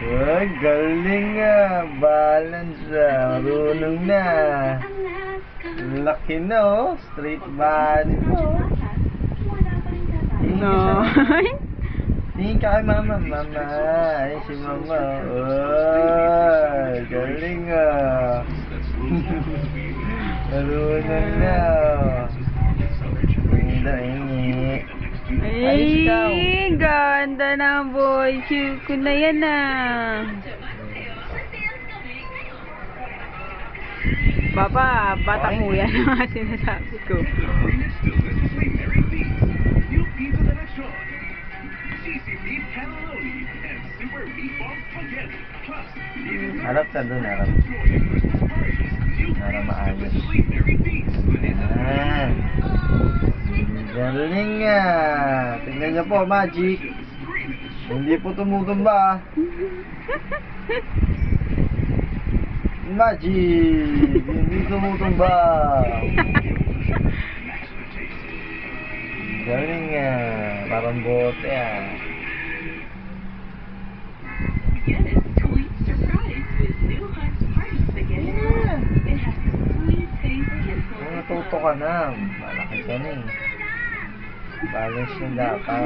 Uy, galing nga. Balance ah. Marunong na. Laki na oh. Straight body mo. No. Tingin ka kay mama. Mama. Ay, si mama. Uy, galing ah. Marunong na. Ingi. Ay, ganda ng boy. Cute ko na yan ah. Papa, bata mo yan ang sinasabi ko. Harap ka doon, harap. Para maayos. Ayan. Galing nga. Tingnan niyo po, magic. Hindi po tumutumba. Magic. Hindi tumutumba. Galing nga. Parang bote ah. Natuto ka na. Malaki ka na eh. Balance na dapat.